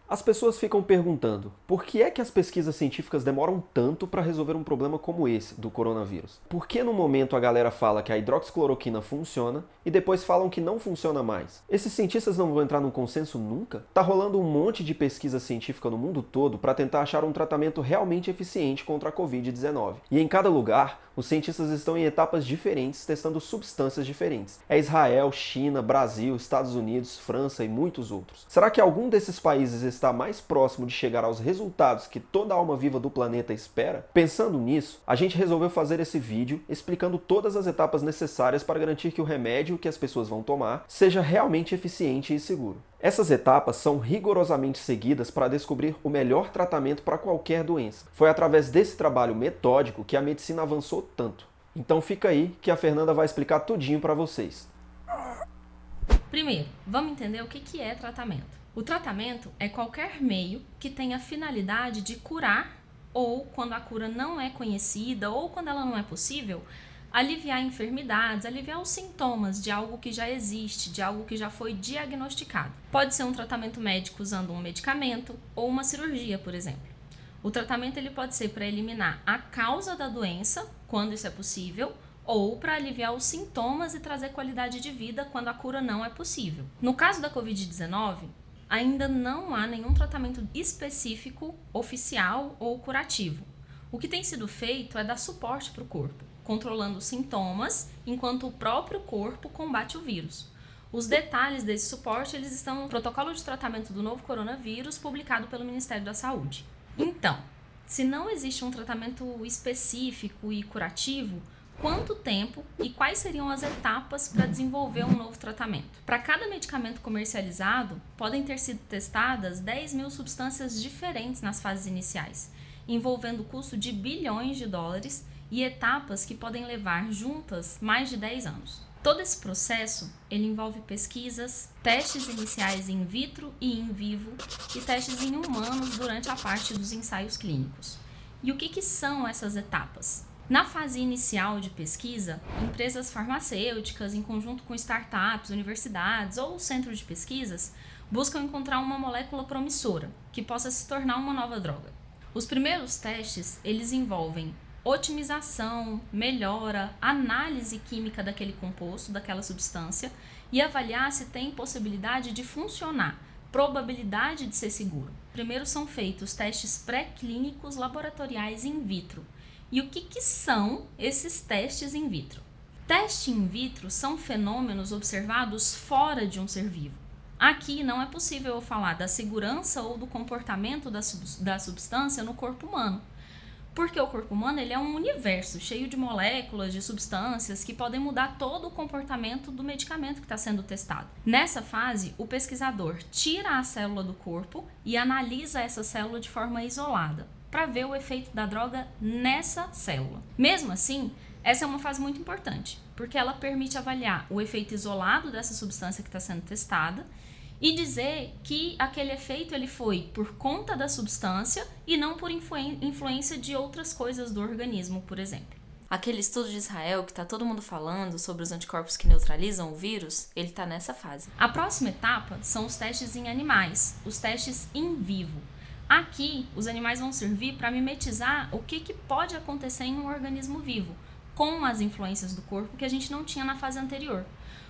As pessoas ficam perguntando, por que é que as pesquisas científicas demoram tanto para resolver um problema como esse, do coronavírus? Por que no momento a galera fala que a hidroxicloroquina funciona e depois falam que não funciona mais? Esses cientistas não vão entrar num consenso nunca? Tá rolando um monte de pesquisa científica no mundo todo para tentar achar um tratamento realmente eficiente contra a Covid-19. E em cada lugar, os cientistas estão em etapas diferentes, testando substâncias diferentes. É Israel, China, Brasil, Estados Unidos, França e muitos outros. Será que algum desses países está mais próximo de chegar aos resultados que toda alma viva do planeta espera? Pensando nisso, a gente resolveu fazer esse vídeo explicando todas as etapas necessárias para garantir que o remédio que as pessoas vão tomar seja realmente eficiente e seguro. Essas etapas são rigorosamente seguidas para descobrir o melhor tratamento para qualquer doença. Foi através desse trabalho metódico que a medicina avançou tanto. Então fica aí que a Fernanda vai explicar tudinho para vocês. Primeiro, vamos entender o que é tratamento. O tratamento é qualquer meio que tenha a finalidade de curar ou, quando a cura não é conhecida ou quando ela não é possível, aliviar enfermidades, aliviar os sintomas de algo que já existe, de algo que já foi diagnosticado. Pode ser um tratamento médico usando um medicamento ou uma cirurgia, por exemplo. O tratamento ele pode ser para eliminar a causa da doença, quando isso é possível, ou para aliviar os sintomas e trazer qualidade de vida quando a cura não é possível. No caso da Covid-19, ainda não há nenhum tratamento específico, oficial ou curativo. O que tem sido feito é dar suporte para o corpo, controlando os sintomas, enquanto o próprio corpo combate o vírus. Os detalhes desse suporte eles estão no protocolo de tratamento do novo coronavírus, publicado pelo Ministério da Saúde. Então, se não existe um tratamento específico e curativo, quanto tempo e quais seriam as etapas para desenvolver um novo tratamento? Para cada medicamento comercializado, podem ter sido testadas 10 mil substâncias diferentes nas fases iniciais, envolvendo o custo de bilhões de dólares e etapas que podem levar juntas mais de 10 anos. Todo esse processo ele envolve pesquisas, testes iniciais in vitro e in vivo e testes em humanos durante a parte dos ensaios clínicos. E o que são essas etapas? Na fase inicial de pesquisa, empresas farmacêuticas, em conjunto com startups, universidades ou centros de pesquisas, buscam encontrar uma molécula promissora que possa se tornar uma nova droga. Os primeiros testes, eles envolvem otimização, melhora, análise química daquele composto, daquela substância e avaliar se tem possibilidade de funcionar, probabilidade de ser seguro. Primeiro são feitos testes pré-clínicos laboratoriais in vitro. E o que são esses testes in vitro? Testes in vitro são fenômenos observados fora de um ser vivo. Aqui não é possível eu falar da segurança ou do comportamento da substância no corpo humano, porque o corpo humano ele é um universo cheio de moléculas, de substâncias que podem mudar todo o comportamento do medicamento que está sendo testado. Nessa fase, o pesquisador tira a célula do corpo e analisa essa célula de forma isolada, para ver o efeito da droga nessa célula. Mesmo assim, essa é uma fase muito importante, porque ela permite avaliar o efeito isolado dessa substância que está sendo testada e dizer que aquele efeito ele foi por conta da substância e não por influência de outras coisas do organismo, por exemplo. Aquele estudo de Israel que está todo mundo falando sobre os anticorpos que neutralizam o vírus, ele está nessa fase. A próxima etapa são os testes em animais, os testes in vivo. Aqui, os animais vão servir para mimetizar o que pode acontecer em um organismo vivo, com as influências do corpo que a gente não tinha na fase anterior.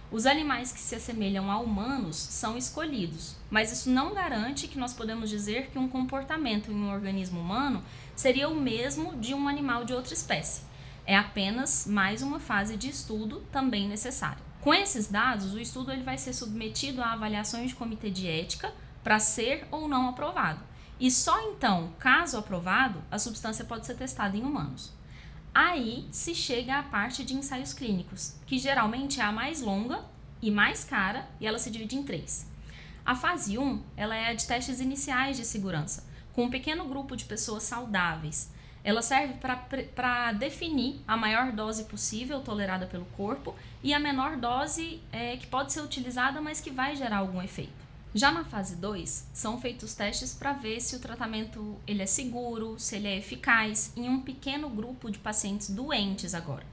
Os animais que se assemelham a humanos são escolhidos, mas isso não garante que nós podemos dizer que um comportamento em um organismo humano seria o mesmo de um animal de outra espécie. É apenas mais uma fase de estudo também necessária. Com esses dados, o estudo ele vai ser submetido a avaliações de comitê de ética para ser ou não aprovado. E só então, caso aprovado, a substância pode ser testada em humanos. Aí se chega à parte de ensaios clínicos, que geralmente é a mais longa e mais cara, e ela se divide em 3. A fase 1 ela é a de testes iniciais de segurança, com um pequeno grupo de pessoas saudáveis. Ela serve para definir a maior dose possível tolerada pelo corpo e a menor dose que pode ser utilizada, mas que vai gerar algum efeito. Já na fase 2, são feitos testes para ver se o tratamento ele é seguro, se ele é eficaz em um pequeno grupo de pacientes doentes agora.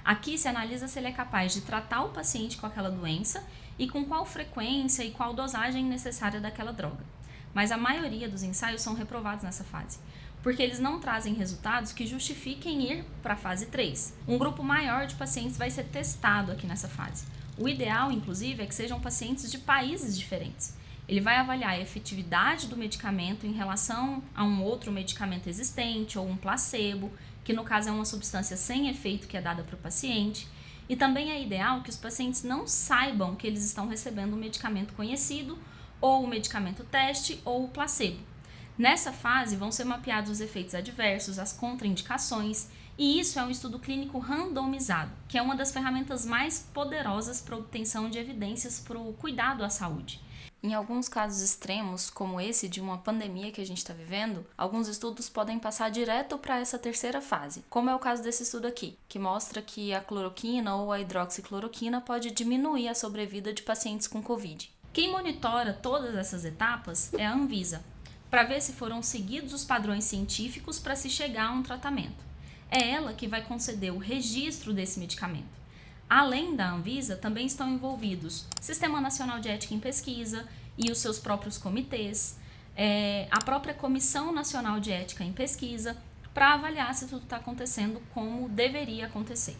Aqui se analisa se ele é capaz de tratar o paciente com aquela doença e com qual frequência e qual dosagem necessária daquela droga. mas a maioria dos ensaios são reprovados nessa fase, porque eles não trazem resultados que justifiquem ir para a fase 3. Um grupo maior de pacientes vai ser testado aqui nessa fase. O ideal, inclusive, é que sejam pacientes de países diferentes. Ele vai avaliar a efetividade do medicamento em relação a um outro medicamento existente ou um placebo, que no caso é uma substância sem efeito que é dada para o paciente. E também é ideal que os pacientes não saibam que eles estão recebendo um medicamento conhecido, ou o medicamento teste, ou o placebo. Nessa fase vão ser mapeados os efeitos adversos, as contraindicações, e isso é um estudo clínico randomizado, que é uma das ferramentas mais poderosas para a obtenção de evidências para o cuidado à saúde. Em alguns casos extremos, como esse de uma pandemia que a gente está vivendo, alguns estudos podem passar direto para essa terceira fase, como é o caso desse estudo aqui, que mostra que a cloroquina ou a hidroxicloroquina pode diminuir a sobrevida de pacientes com Covid. Quem monitora todas essas etapas é a Anvisa, para ver se foram seguidos os padrões científicos para se chegar a um tratamento. É ela que vai conceder o registro desse medicamento. Além da Anvisa, também estão envolvidos o Sistema Nacional de Ética em Pesquisa e os seus próprios comitês, a própria Comissão Nacional de Ética em Pesquisa, para avaliar se tudo está acontecendo como deveria acontecer.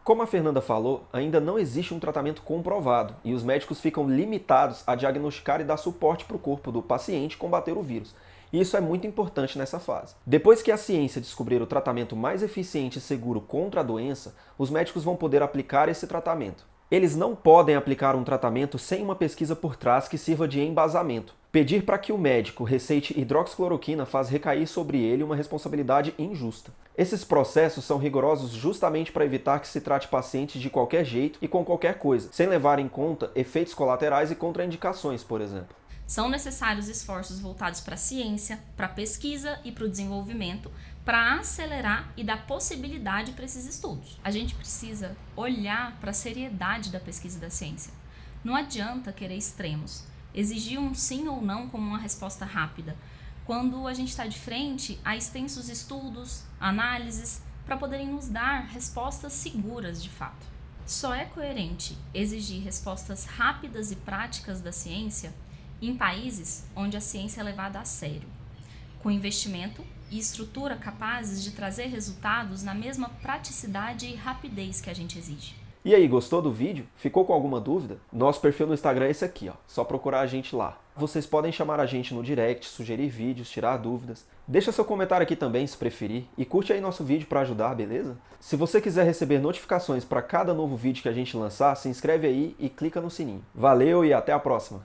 Como a Fernanda falou, ainda não existe um tratamento comprovado e os médicos ficam limitados a diagnosticar e dar suporte para o corpo do paciente combater o vírus. E isso é muito importante nessa fase. Depois que a ciência descobrir o tratamento mais eficiente e seguro contra a doença, os médicos vão poder aplicar esse tratamento. Eles não podem aplicar um tratamento sem uma pesquisa por trás que sirva de embasamento. Pedir para que o médico receite hidroxicloroquina faz recair sobre ele uma responsabilidade injusta. Esses processos são rigorosos justamente para evitar que se trate pacientes de qualquer jeito e com qualquer coisa, sem levar em conta efeitos colaterais e contraindicações, por exemplo. São necessários esforços voltados para a ciência, para a pesquisa e para o desenvolvimento, para acelerar e dar possibilidade para esses estudos. A gente precisa olhar para a seriedade da pesquisa e da ciência. Não adianta querer extremos, exigir um sim ou não como uma resposta rápida, quando a gente está de frente a extensos estudos, análises, para poderem nos dar respostas seguras de fato. Só é coerente exigir respostas rápidas e práticas da ciência em países onde a ciência é levada a sério, com investimento e estrutura capazes de trazer resultados na mesma praticidade e rapidez que a gente exige. E aí, gostou do vídeo? Ficou com alguma dúvida? Nosso perfil no Instagram é esse aqui, ó. Só procurar a gente lá. Vocês podem chamar a gente no direct, sugerir vídeos, tirar dúvidas. Deixa seu comentário aqui também, se preferir, e curte aí nosso vídeo para ajudar, beleza? Se você quiser receber notificações para cada novo vídeo que a gente lançar, se inscreve aí e clica no sininho. Valeu e até a próxima!